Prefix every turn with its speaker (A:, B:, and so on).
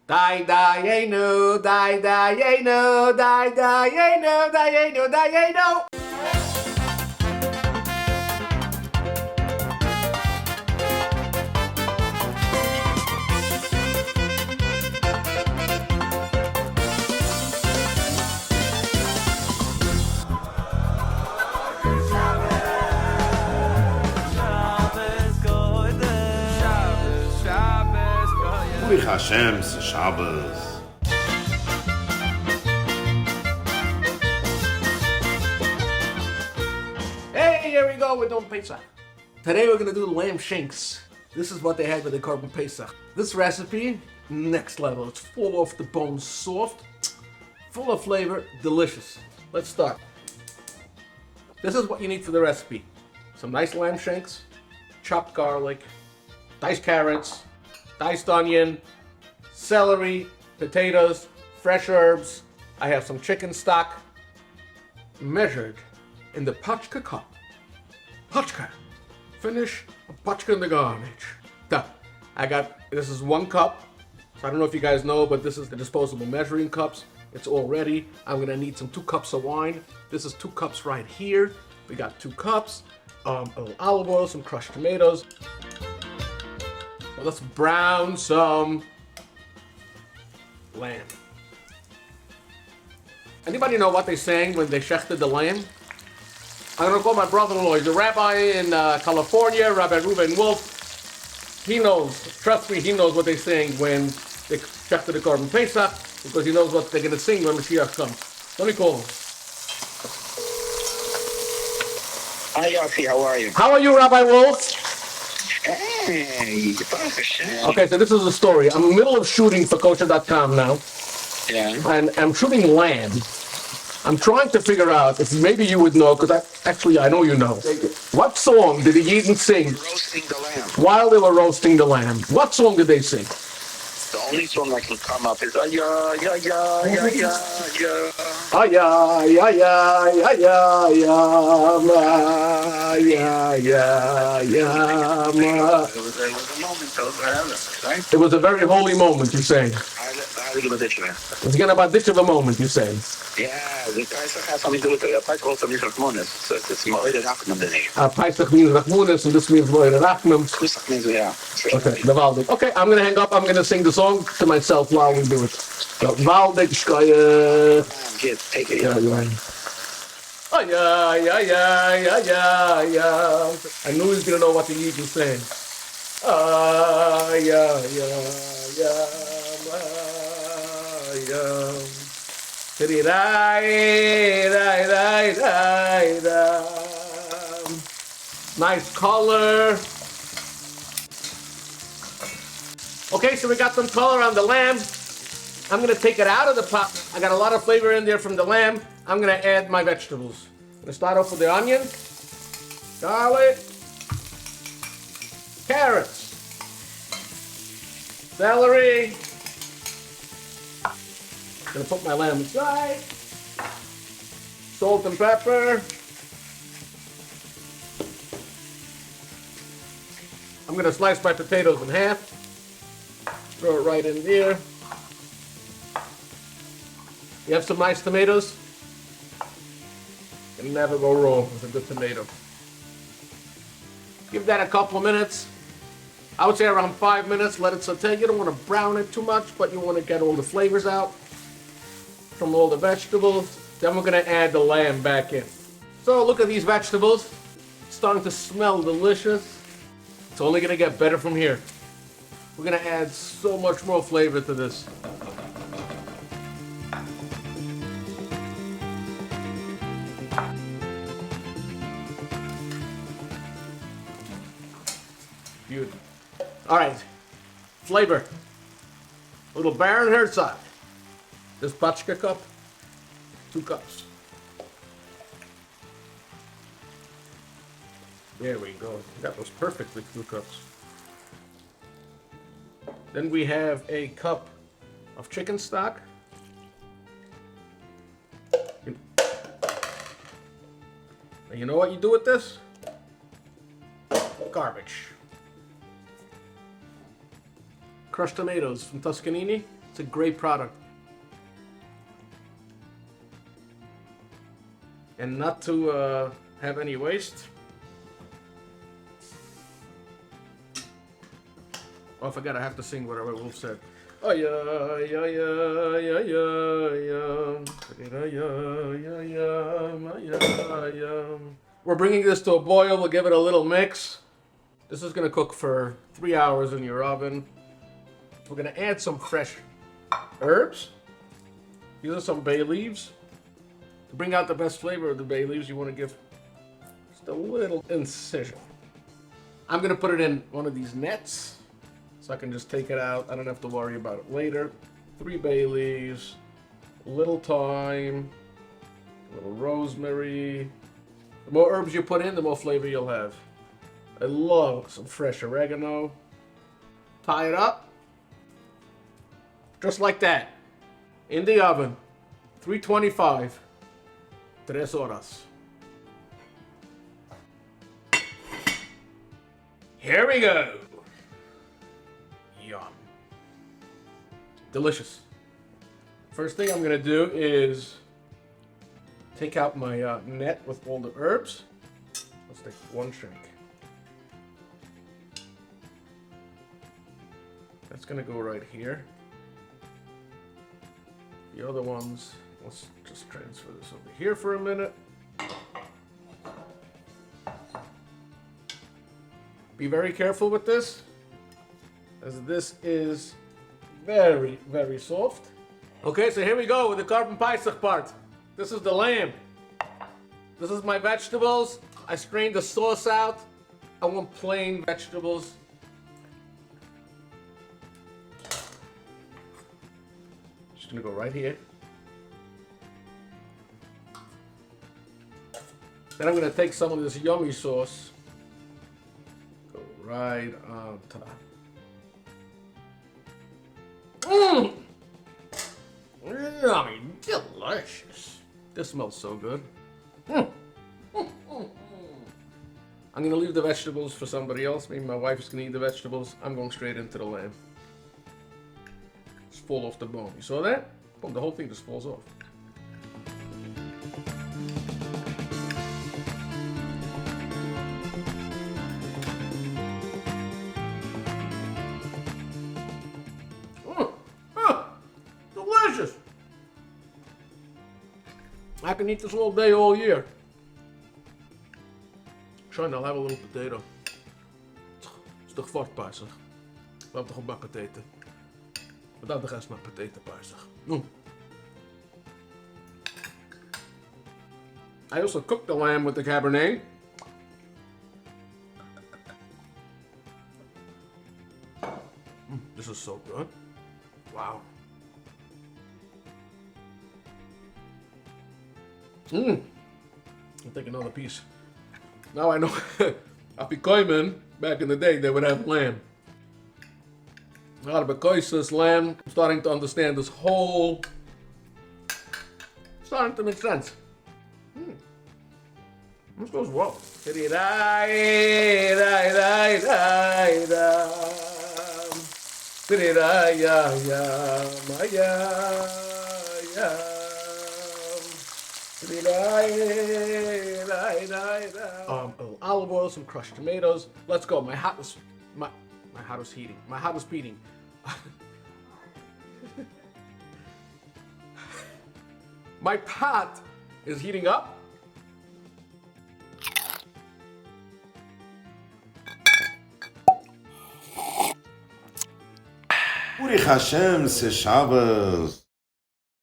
A: Die, die, no, die, die, no, die, die, no, die, no, die, no.
B: Baruch Hashem, Shabbos.
A: Hey, here we go, we're doing Pesach. Today we're gonna do lamb shanks. This is what they had with the Korban Pesach. This recipe, next level. It's full off the bone, soft, full of flavor, delicious. Let's start. This is what you need for the recipe. Some nice lamb shanks, chopped garlic, diced carrots, diced onion, celery, potatoes, fresh herbs. I have some chicken stock, measured in the pachka cup. Pachka. Finish a pachka in the garnish. This is 1 cup. So I don't know if you guys know, but this is the disposable measuring cups. It's all ready. I'm gonna need some 2 cups of wine. This is 2 cups right here. We got 2 cups, a little olive oil, some crushed tomatoes. Well, let's brown some lamb. Anybody know what they sang when they shechted the lamb? I'm gonna call my brother-in-law. He's a rabbi in California, Rabbi Reuben Wolf. He knows, trust me, he knows what they sing when they shechted the Korban Pesach, because he knows what they're gonna sing when Mashiach comes. Let me call him.
C: Hi, Yossi, how are you?
A: How are you, Rabbi Wolf?
C: Hey, Baruch Hashem.
A: Okay, so this is the story. I'm in the middle of shooting for kosher.com now.
C: Yeah.
A: And I'm shooting lamb. I'm trying to figure out if maybe you would know, because I know you know. What song did the Yidden sing
C: Roasting the lamb.
A: while they were roasting the lamb? What song did they sing?
C: The only song that can come up is ya ya ya ya ya ya.
A: Ya ya ya ya ya ya ma ya ya ya ma.
C: It was a moment of heaven, right?
A: It was a very holy moment, you say.
C: I give a ditch, man.
A: It was again about this of a moment, you say.
C: Yeah, the Pesach has something to do with it. Pesach also means Rachmanis, so it's more than Rachman than it.
A: Pesach means Rachmanis, and this means Moed Rachman.
C: Pesach means, yeah.
A: Okay, the Valdik. Okay, I'm gonna hang up. I'm gonna sing the song to myself while we do it. So, Valdik,
C: Kid, take it.
A: yeah, you're right. Oh, yeah, yeah, yeah, yeah, yeah, yeah. I knew he was gonna know what the Yid was saying. Ah, yeah, yeah, yeah, yeah. Nice color. Okay, so we got some color on the lamb. I'm gonna take it out of the pot. I got a lot of flavor in there from the lamb. I'm gonna add my vegetables. I'm gonna start off with the onion, garlic, carrots, celery. I'm gonna put my lamb aside. Salt and pepper. I'm gonna slice my potatoes in half. Throw it right in there. You have some nice tomatoes? You can never go wrong with a good tomato. Give that a couple of minutes. I would say around 5 minutes. Let it saute. You don't want to brown it too much, but you want to get all the flavors out from all the vegetables. Then we're going to add the lamb back in. So look at these vegetables. It's starting to smell delicious. It's only going to get better from here. We're going to add so much more flavor to this. Beautiful. All right, flavor. A little Baron Herzog. This pachka cup, 2 cups. There we go. That was perfect with 2 cups. Then we have a cup of chicken stock. And you know what you do with this? Garbage. Crushed tomatoes from Tuscanini. It's a great product. And not to have any waste. Oh, I forgot I have to sing whatever Wolf said. Oh yeah, yeah, yeah, yeah, yeah, yeah. We're bringing this to a boil. We'll give it a little mix. This is gonna cook for 3 hours in your oven. We're gonna add some fresh herbs. These are some bay leaves. To bring out the best flavor of the bay leaves, you want to give just a little incision. I'm gonna put it in one of these nets, so I can just take it out. I don't have to worry about it later. 3 bay leaves, a little thyme, a little rosemary. The more herbs you put in, the more flavor you'll have. I love some fresh oregano. Tie it up. Just like that. In the oven. 325. 3 horas. Here we go. Yum. Delicious. First thing I'm gonna do is take out my net with all the herbs. Let's take 1 shank. That's gonna go right here. The other ones, let's just transfer this over here for a minute. Be very careful with this, as this is very, very soft. Okay, so here we go with the carbon paisach part. This is the lamb. This is my vegetables. I strained the sauce out. I want plain vegetables. Just gonna go right here. Then I'm gonna take some of this yummy sauce. Go right on top. Mmm! Yummy, delicious. This smells so good. I'm gonna leave the vegetables for somebody else. Maybe my wife's gonna eat the vegetables. I'm going straight into the lamb. Just fall off the bone. You saw that? Boom, the whole thing just falls off. Delicious! I can eat this all day, all year. Sean, I'll have a little potato. Het is toch varkpaisig? We hebben toch een bak potato? Wat dan de rest maar potato-paisig. I also cooked the lamb with the Cabernet. This is so good. Wow. I'll take another piece. Now I know, Apikoimen, back in the day, they would have lamb. Now, because this lamb, I'm starting to understand this whole, starting to make sense. This goes well. Olive oil, some crushed tomatoes. Let's go. My hot is heating. My hot is beating. My pot is heating up.
B: Uri Hashem, se Shabbos.